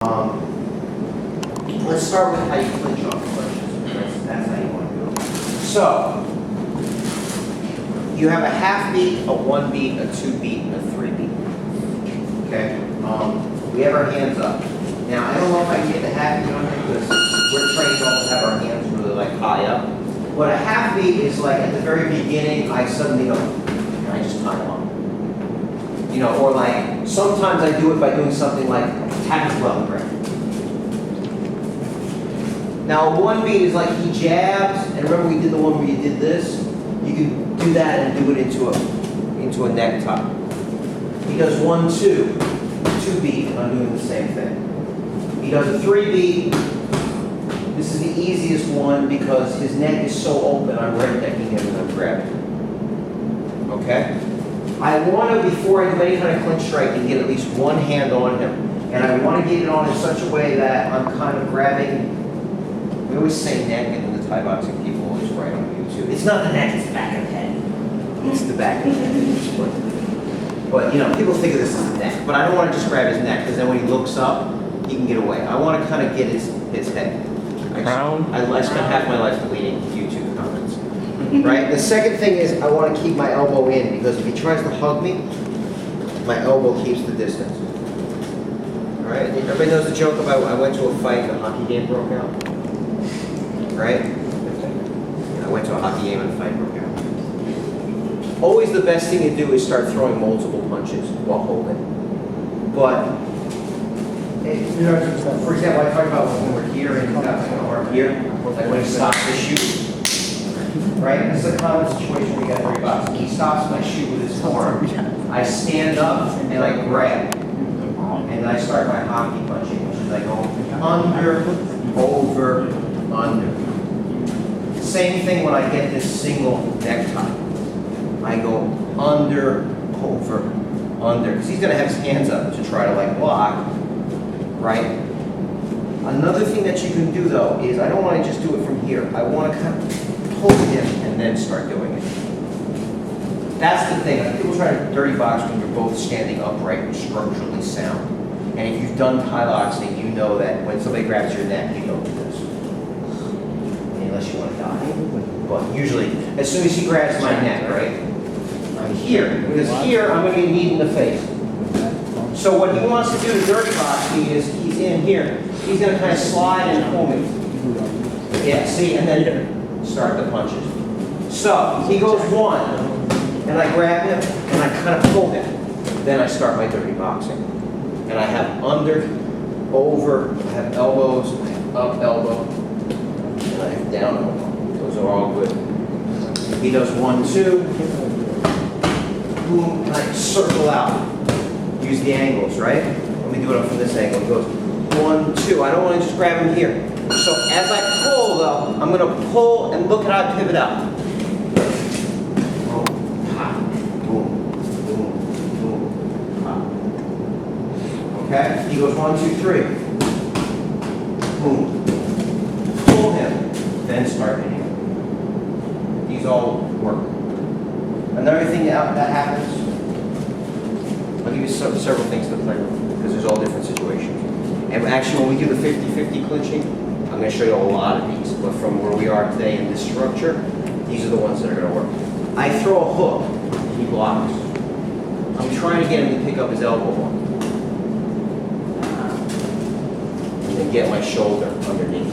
Let's start with how you clinch off clinches. That's how you want to do it. So, you have a half beat, a 1 beat, a 2 beat, and a 3 beat. Okay? We have our hands up. Now, I don't know if I can get the half beat on here because we're trained all to have our hands really like high up. But a half beat is like at the very beginning, I suddenly go, and I just tie them up. You know, or like, sometimes I do it by doing something like tap his glove grab. Now, a 1 beat is like he jabs, and remember we did the one where you did this? You can do that and do it into a neck tie. He does 1, 2 beat, and I'm doing the same thing. He does a 3 beat. This is the easiest one because his neck is so open, I'm right necking him and I'm grabbing. Okay? I want to, before I do any kind of clinch strike, and get at least one hand on him. And I want to get it on in such a way that I'm kind of grabbing. We always say neck, and then the Thai boxing people always write on YouTube. It's not the neck, it's the back of the head. It's the back of the head. But, you know, people think of this as the neck. But I don't want to just grab his neck, because then when he looks up, he can get away. I want to kind of get his head. I spent half my life deleting YouTube comments. Right? The second thing is I want to keep my elbow in, because if he tries to hug me, my elbow keeps the distance. All right? Everybody knows the joke about I went to a fight and the hockey game broke out? Right? I went to a hockey game and a fight broke out. Always the best thing to do is start throwing multiple punches while holding. But, you know, for example, I talked about when we're here and he's got my arm here, like when he stops to shoot. Right? This is a common situation we got every box. He stops my shoot with his arm. I stand up and I grab. And I start my hockey punching, which is I go under, over, under. Same thing when I get this single necktie. I go under, over, under. Because he's going to have his hands up to try to like block, right? Another thing that you can do though is I don't want to just do it from here. I want to kind of hold him and then start doing it. That's the thing. People try to dirty box when you're both standing upright and structurally sound. And if you've done Thai boxing, you know that when somebody grabs your neck, you don't do this. Unless you want to die. But usually, as soon as he grabs my neck, right, I'm here. Because here, I'm going to get kneed in the face. So what he wants to do to dirty box me is he's in here. He's going to kind of slide and pull me. Yeah, see, and then start the punches. So he goes 1, and I grab him, and I kind of pull him. Then I start my dirty boxing. And I have under, over, I have elbows, I have up elbow, and I have down elbow. Those are all good. He does 1, 2, boom, and I circle out. Use the angles, right? Let me do it from this angle. He goes 1, 2. I don't want to just grab him here. So as I pull, though, I'm going to pull and look at how I pivot out. Okay? He goes 1, 2, 3. Boom. Pull him, then start hitting him. These all work. Another thing that happens, I'll give you several things to play with, because there's all different situations. And actually, when we do the 50-50 clinching, I'm going to show you a lot of these. But from where we are today in this structure, these are the ones that are going to work. I throw a hook, he blocks. I'm trying to get him to pick up his elbow one. And get my shoulder underneath.